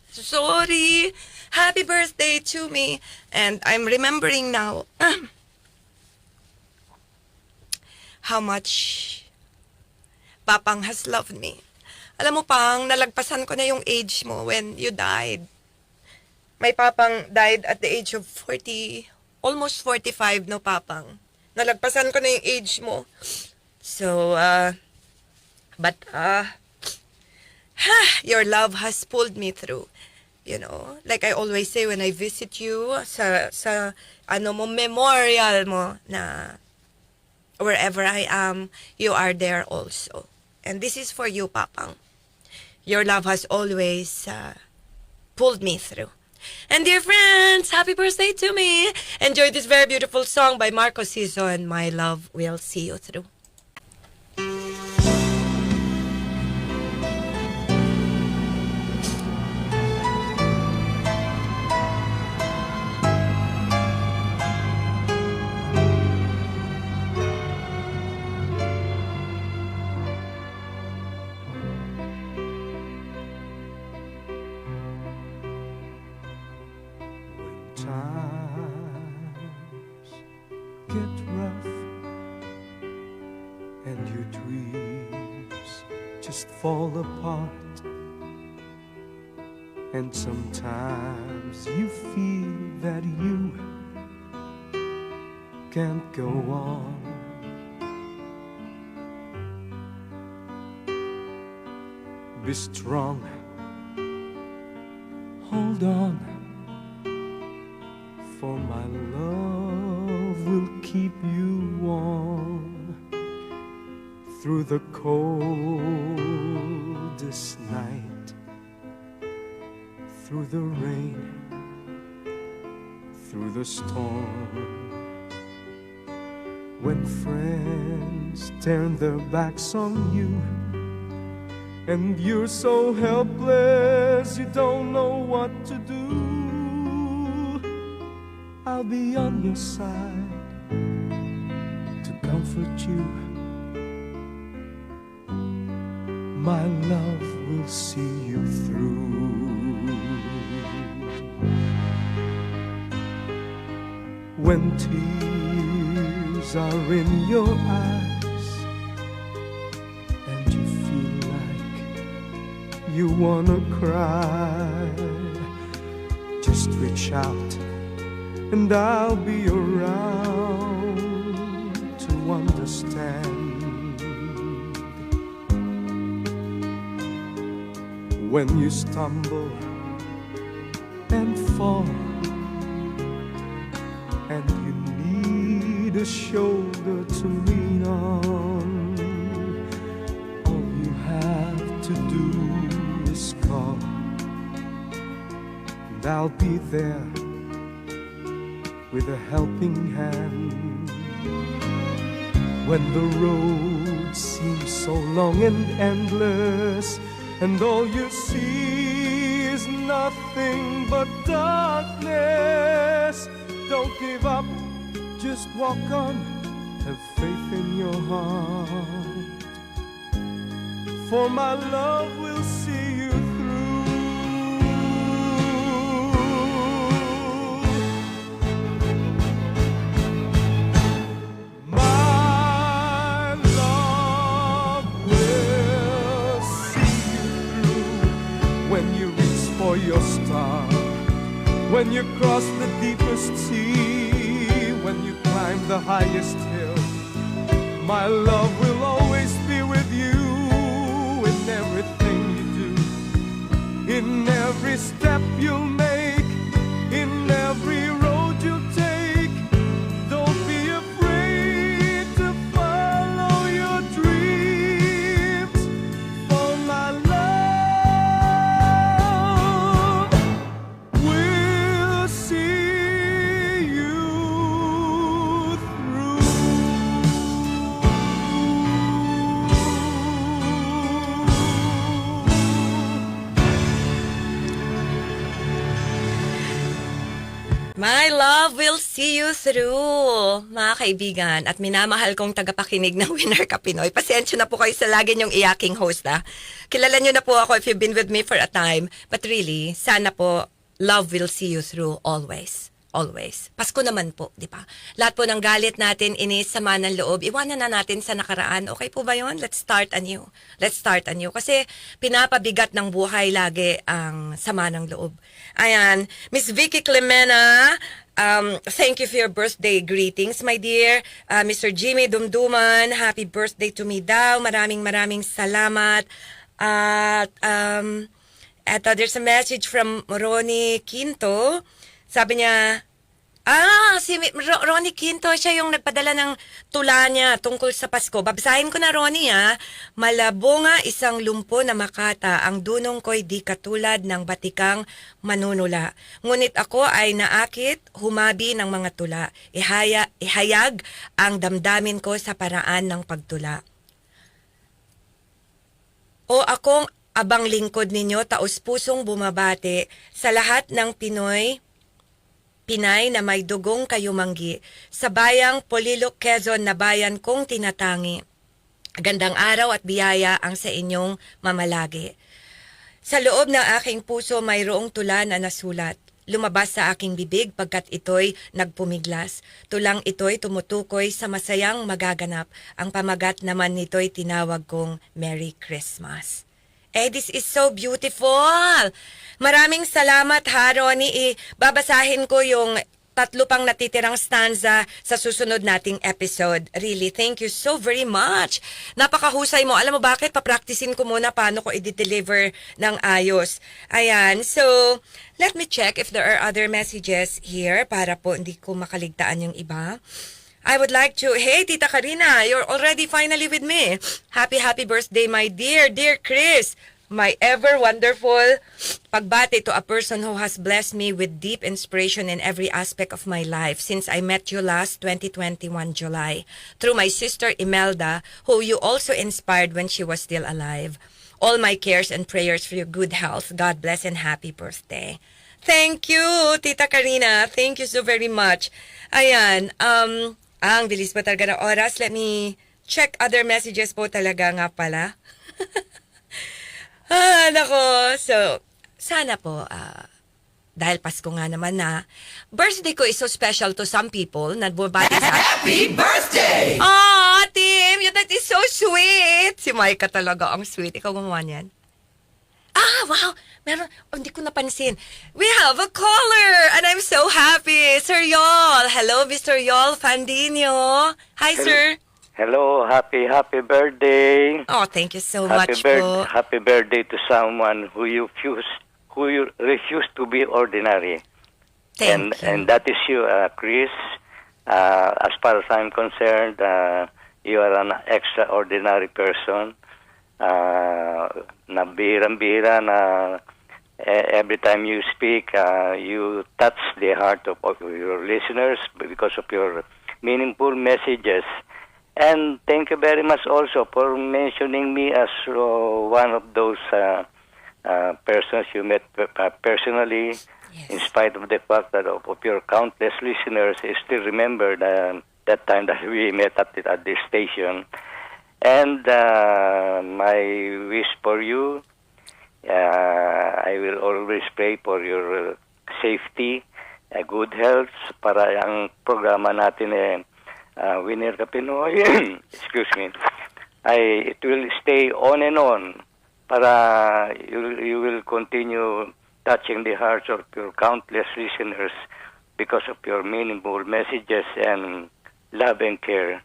Sorry. Happy birthday to me. And I'm remembering now how much Papang has loved me. Alam mo pang, nalagpasan ko na yung age mo when you died. My Papang died at the age of 40, almost 45, no Papang. Nalagpasan ko na yung age mo. So, but your love has pulled me through. You know, like I always say when I visit you sa memorial mo na wherever I am, you are there also. And this is for you, Papang. Your love has always pulled me through. And dear friends, happy birthday to me. Enjoy this very beautiful song by Marco Sison, My Love Will See You Through. times get rough and your dreams just fall apart, and sometimes you feel that you can't go on, be strong, hold on, for my love will keep you warm through the coldest night, through the rain, through the storm. When friends turn their backs on you and you're so helpless you don't know what to do, I'll be on your side to comfort you. My love will see you through. When tears are in your eyes and you feel like you wanna cry, just reach out and I'll be around to understand. When you stumble and fall and you need a shoulder to lean on, all you have to do is call, and I'll be there with a helping hand. When the road seems so long and endless, and all you see is nothing but darkness, don't give up, just walk on, have faith in your heart, for my love will see you through. My love will see you through when you reach for your star, when you cross the deepest sea, when you climb the highest hill. My love will always be with you in everything you do, in every step you'll make, in every road you'll take. Don't be afraid to follow your dreams, for my love will see you through. My love will see you through, mga kaibigan at minamahal kong tagapakinig ng Winner Ka Pinoy. Pasensya na po kayo sa lagi niyong iyaking host, ha. Kilala niyo na po ako if you've been with me for a time. But really, sana po, love will see you through always. Always. Pasko naman po, di ba? Lahat po ng galit natin, inis, sama ng loob, iwanan na natin sa nakaraan. Okay po ba yun? Let's start anew. Let's start anew. Kasi pinapabigat ng buhay lagi ang sama ng loob. Ayan. Miss Vicky Clemena, thank you for your birthday greetings, my dear. Mr. Jimmy Dumduman, happy birthday to me daw. Maraming salamat. At there's a message from Ronnie Quinto. Sabi niya, si Ronnie Quinto, siya yung nagpadala ng tula niya tungkol sa Pasko. Babasahin ko na, Ronnie, ha. Malabo nga isang lumpo na makata, ang dunong ko'y di katulad ng batikang manunula. Ngunit ako ay naakit, humabi ng mga tula. Ihayag ang damdamin ko sa paraan ng pagtula. O akong abang lingkod ninyo, taos-pusong bumabati sa lahat ng Pinay na may dugong kayumanggi, sa bayang Polilok, Quezon na bayan kong tinatangi. Gandang araw at biyaya ang sa inyong mamalagi. Sa loob ng aking puso mayroong tula na nasulat. lumabas sa aking bibig pagkat ito'y nagpumiglas. Tulang ito'y tumutukoy sa masayang magaganap. Ang pamagat naman nito'y tinawag kong Merry Christmas. This is so beautiful. Maraming salamat ha, Ronnie. Babasahin ko yung 3 pang natitirang stanza sa susunod nating episode. Really, thank you so very much. Napakahusay mo. Alam mo bakit? Papraktisin ko muna paano ko i-deliver ng ayos. Ayan, so let me check if there are other messages here para po hindi ko makaligtaan yung iba. I would like to, hey, Tita Karina, you're already finally with me. Happy birthday, my dear Chris. My ever wonderful pagbati to a person who has blessed me with deep inspiration in every aspect of my life since I met you last 2021 July through my sister Imelda, who you also inspired when she was still alive. All my cares and prayers for your good health. God bless and happy birthday. Thank you, Tita Karina. Thank you so very much. Ayan, ang bilis pa talaga ng oras. Let me check other messages po talaga nga pala. Nako. So, sana po, dahil Pasko nga naman na, birthday ko is so special to some people na bumabati sa... Happy birthday! Tim, that is so sweet. Si Micah talaga ang sweet. Ikaw gumawa niyan? Wow. Meron, hindi ko napansin. We have a caller and I'm so happy. Sir Yol. Hello, Mr. Yol Fandino. Hi, sir. Hello, happy birthday. Oh, thank you so much po. Happy birthday to someone who you refuse to be ordinary. Thank you. And that is you, Chris. As far as I'm concerned, you are an extraordinary person. Na bihirang-bihira na every time you speak, you touch the heart of your listeners because of your meaningful messages. And thank you very much also for mentioning me as one of those persons you met personally. Yes. In spite of the fact that of your countless listeners, I still remember that time that we met at this station. And my wish for you, I will always pray for your safety, good health, para ang programa natin Winner Ka Pinoy, excuse me, it will stay on and on para you will continue touching the hearts of your countless listeners because of your meaningful messages and love and care.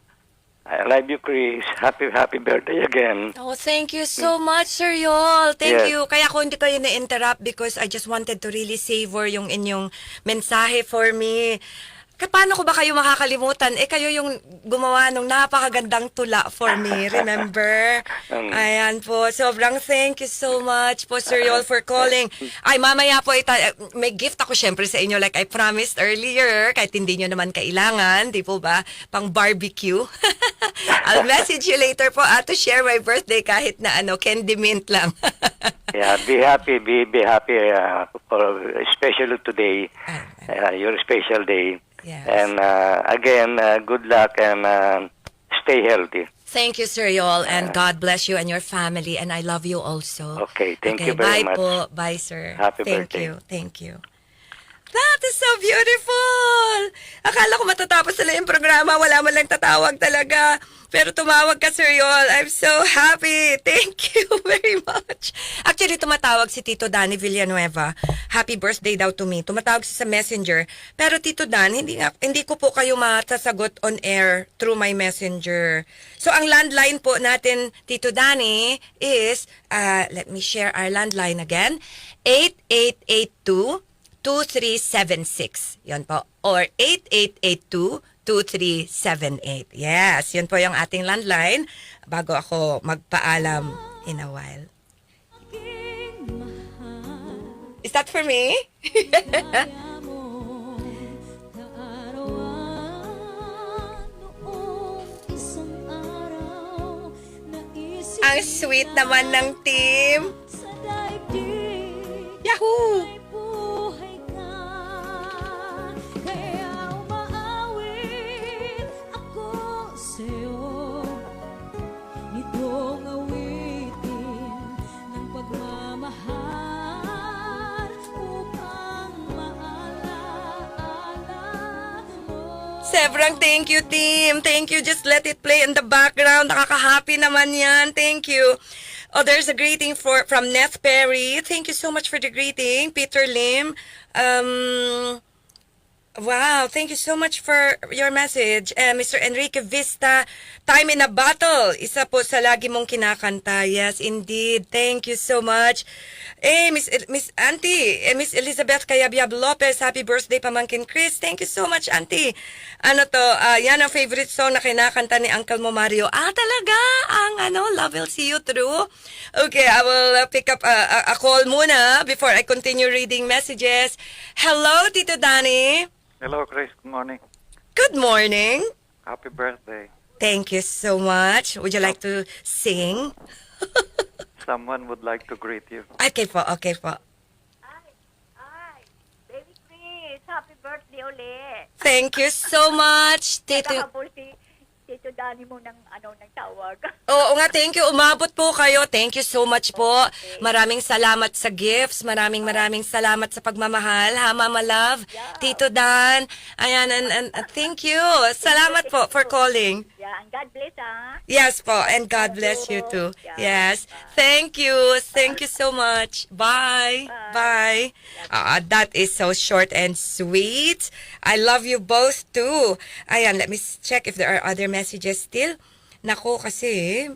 I love you, Chris. Happy birthday again. Oh, thank you so much, Sir Yol. Thank Yes. you. Kaya ako hindi kayo na-interrupt because I just wanted to really savor yung inyong mensahe for me. Paano ko ba kayo makakalimutan? Kayo yung gumawa ng napakagandang tula for me. Remember? Ayan po. Sobrang thank you so much po, Sir Yol, for calling. Ay, mamaya po, may gift ako syempre sa inyo like I promised earlier. Kahit hindi nyo naman kailangan. Di po ba? Pang barbecue. I'll message you later po to share my birthday kahit na candy mint lang. Yeah, be happy for especially today, your special day. Yes. And again, good luck and stay healthy. Thank you, Sir Yol, and God bless you and your family, and I love you also. Okay, thank you very bye much. po. Bye, sir. Happy Thank birthday. you. Thank you. That is so beautiful! Akala ko matatapos na lang yung programa, wala man lang tatawag talaga. Pero tumawag ka, Sir Yol. I'm so happy. Thank you very much. Actually, tumatawag si Tito Danny Villanueva. Happy birthday daw to me. Tumatawag siya sa messenger. Pero Tito Dan, hindi ko po kayo matasagot on air through my messenger. So, ang landline po natin, Tito Danny, is, let me share our landline again, 8882-2376. Yan po. Or 8882-2378. Yes, yun po yung ating landline bago ako magpaalam in a while. Is that for me? Ang sweet naman ng team. Yahoo! Sobrang thank you, team. Thank you. Just let it play in the background. Nakaka-happy naman yan. Thank you. Oh, there's a greeting from Neth Perry. Thank you so much for the greeting. Peter Lim. Wow, thank you so much for your message. Mr. Enrique Vista, Time in a Bottle. Isa po sa lagi mong kinakanta. Yes, indeed. Thank you so much. Miss Auntie, Miss Elizabeth Cayabyab Lopez, happy birthday Pamangkin Chris. Thank you so much, Auntie. Yan ang favorite song na kinakanta ni Uncle mo Mario. Talaga? Love will see you through. Okay, I will pick up a call muna before I continue reading messages. Hello, Tito Danny. Hello, Chris. Good morning. Good morning. Happy birthday. Thank you so much. Would you like to sing? Someone would like to greet you. Okay po. Ay, Baby Chris, happy birthday ulit. Thank you so much, Tito. Nakahabol si Tito Danny mo ng tawag. Oo nga, thank you. Umabot po kayo. Thank you so much po. Maraming salamat sa gifts. Maraming salamat sa pagmamahal. Ha, Mama Love? Tito Dan. Ayan, and thank you. Salamat po for calling. Yeah, and God bless, ha? Yes po, and God bless you too. Yes. Thank you. Thank you so much. Bye. Bye. That is so short and sweet. I love you both too. Ayan, let me check if there are other messages still. Nako, kasi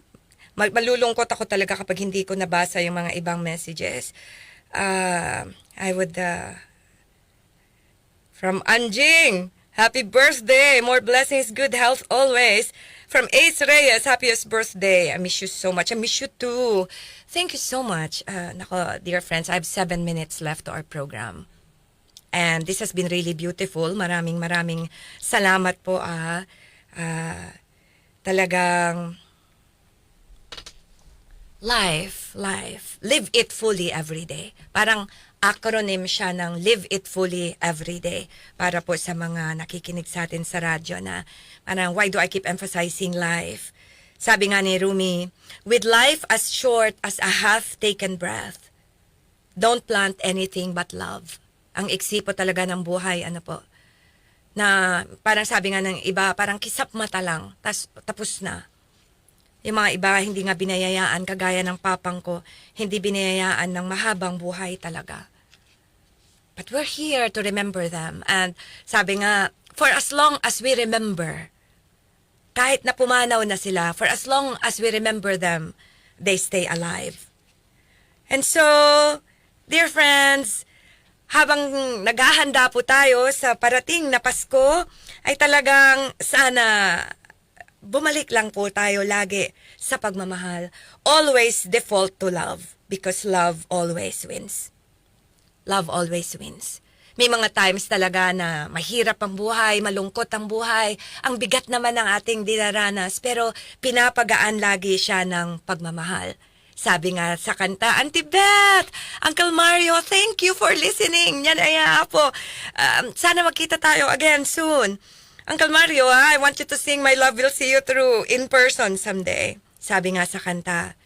malulungkot ako talaga kapag hindi ko nabasa yung mga ibang messages. I would from Anjing, happy birthday, more blessings, good health always. From Ace Reyes, happiest birthday. I miss you so much. I miss you too. Thank you so much. Nako, dear friends, I have 7 minutes left to our program. And this has been really beautiful. Maraming salamat po. Talagang life, live it fully every day. Parang acronym siya ng live it fully every day para po sa mga nakikinig sa atin sa radyo na parang why do I keep emphasizing life? Sabi nga ni Rumi, with life as short as a half-taken breath, don't plant anything but love. Ang iksi po talaga ng buhay, na parang sabi nga ng iba, parang kisap mata lang, tapos na. Yung mga iba, hindi nga binayayaan, kagaya ng papang ko, hindi binayayaan ng mahabang buhay talaga. But we're here to remember them. And sabi nga, for as long as we remember, kahit na pumanaw na sila, for as long as we remember them, they stay alive. And so, dear friends, habang naghahanda po tayo sa parating na Pasko, ay talagang sana bumalik lang po tayo lagi sa pagmamahal. Always default to love because love always wins. Love always wins. May mga times talaga na mahirap ang buhay, malungkot ang buhay, ang bigat naman ng ating dinaranas, pero pinapagaan lagi siya ng pagmamahal. Sabi nga sa kanta, Auntie Beth, Uncle Mario, thank you for listening. Yan ay po. Sana magkita tayo again soon. Uncle Mario, I want you to sing My Love Will See You Through in person someday. Sabi nga sa kanta,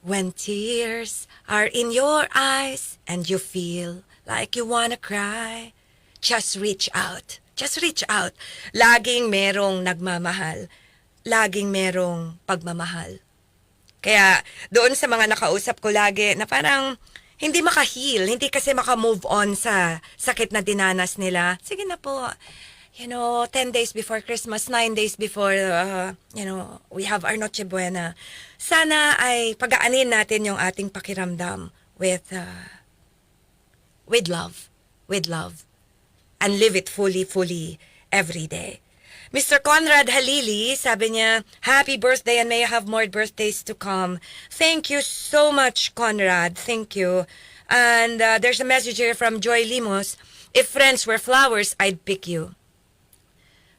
when tears are in your eyes and you feel like you wanna cry, just reach out. Just reach out. Laging merong nagmamahal. Laging merong pagmamahal. Kaya doon sa mga nakausap ko lagi na parang hindi maka-heal, hindi kasi maka-move on sa sakit na dinanas nila. Sige na po, 10 days before Christmas, 9 days before, we have our Noche Buena. Sana ay pagaanin natin yung ating pakiramdam with love, and live it fully every day. Mr. Conrad Halili, sabi niya, happy birthday and may you have more birthdays to come. Thank you so much, Conrad. Thank you. And there's a message here from Joy Limos. If friends were flowers, I'd pick you.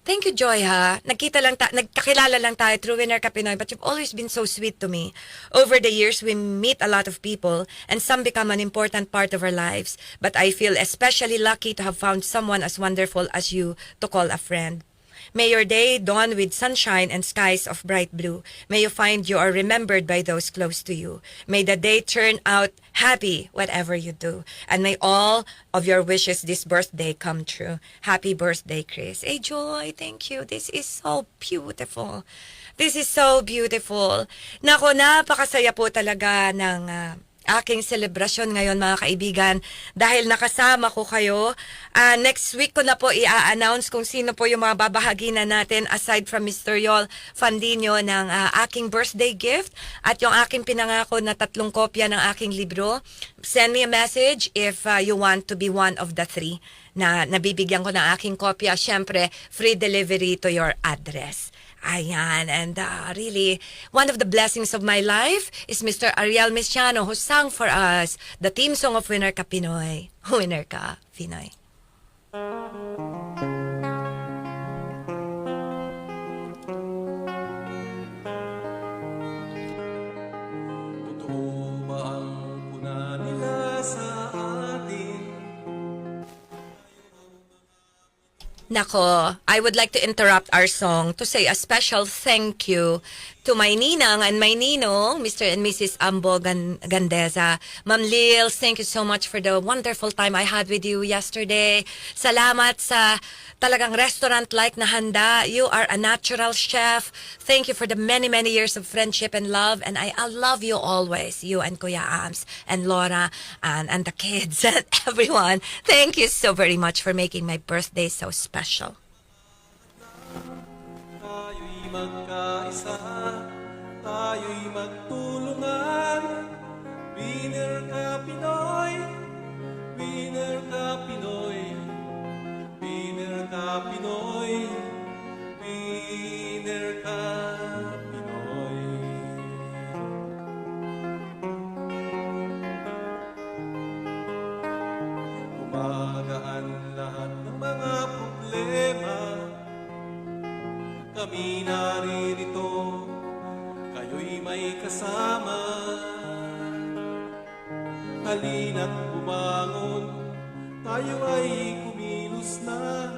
Thank you, Joy, ha. Nagkakilala lang tayo through Winner Ka Pinoy, but you've always been so sweet to me. Over the years, we meet a lot of people, and some become an important part of our lives. But I feel especially lucky to have found someone as wonderful as you to call a friend. May your day dawn with sunshine and skies of bright blue. May you find you are remembered by those close to you. May the day turn out happy, whatever you do. And may all of your wishes this birthday come true. Happy birthday, Chris. Hey, Joy, thank you. This is so beautiful. This is so beautiful. Nako, napakasaya po talaga ng aking selebrasyon ngayon, mga kaibigan, dahil nakasama ko kayo. Next week ko na po i-announce kung sino po yung mga babahaginan natin aside from Mr. Yol Fandino ng aking birthday gift at yung aking pinangako na 3 kopya ng aking libro. Send me a message if you want to be one of the 3 na nabibigyan ko ng aking kopya. Siyempre, free delivery to your address. Ayan, and really, one of the blessings of my life is Mr. Ariel Mesiano, who sang for us the theme song of Winner Ka Pinoy. Winner Ka Pinoy. Totoo ba ang puna nila sa atin? Nako, I would like to interrupt our song to say a special thank you to my ninang and my ninong, Mr. and Mrs. Ambo Gandeza. Ma'am Lil, thank you so much for the wonderful time I had with you yesterday. Salamat sa talagang restaurant-like na handa. You are a natural chef. Thank you for the many, many years of friendship and love. And I love you always, you and Kuya Ams and Laura and the kids and everyone. Thank you so very much for making my birthday so special. Tayo'y magkaisa, tayo'y magtulungan. Winner ka Pinoy, winner ka Pinoy, winner ka Pinoy, winner ka Pinoy. Gumagaan lahat ng mga problema. Kami naririto, kayo'y may kasama. Halina't bumangon, tayo ay kumilos na.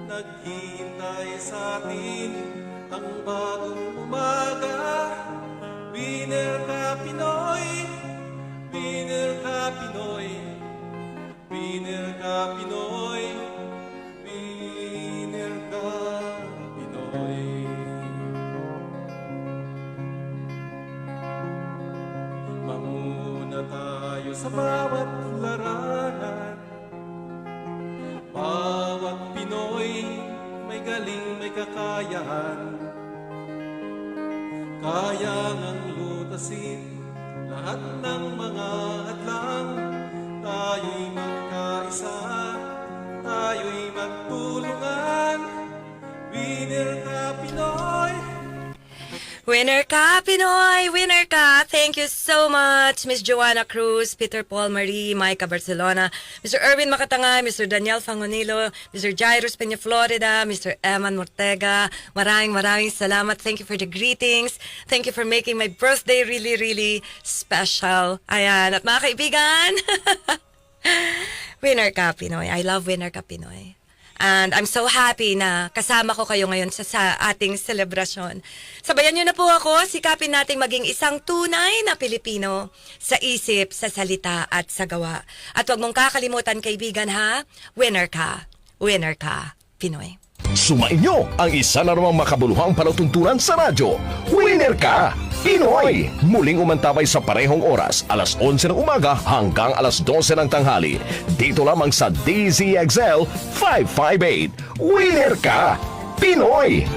Naghihintay sa atin ang bagong umaga. Winner ka Pinoy, winner ka Pinoy, winner ka Pinoy, winner ka Pinoy. Manguna tayo sa bawat larangan. Bawat Pinoy may galing, may kakayahan. Kaya ngang lutasin lahat ng mga hadlang. Tayo'y magkaisa, tayo'y magtulungan. Winner ka Pinoy, Winner ka, Pinoy! Winner ka! Thank you so much, Miss Joanna Cruz, Peter Paul Marie, Micah Barcelona, Mr. Erwin Makatangay, Mr. Daniel Fangonilo, Mr. Jairus Peña Florida, Mr. Eman Mortega. Maraming salamat. Thank you for the greetings. Thank you for making my birthday really, really special. Ayan. At mga kaibigan, Winner ka, Pinoy. I love Winner ka, Pinoy. And I'm so happy na kasama ko kayo ngayon sa ating selebrasyon. Sabayan niyo na po ako, sikapin nating maging isang tunay na Pilipino sa isip, sa salita at sa gawa. At huwag mong kakalimutan, kaibigan, ha? Winner ka, Pinoy. Sumainyo ang isa na namang makabuluhang palatuntunan sa radyo. Winner Ka, Pinoy! Muling umantabay sa parehong oras, alas 11 ng umaga hanggang alas 12 ng tanghali. Dito lamang sa DZXL 558. Winner Ka, Pinoy!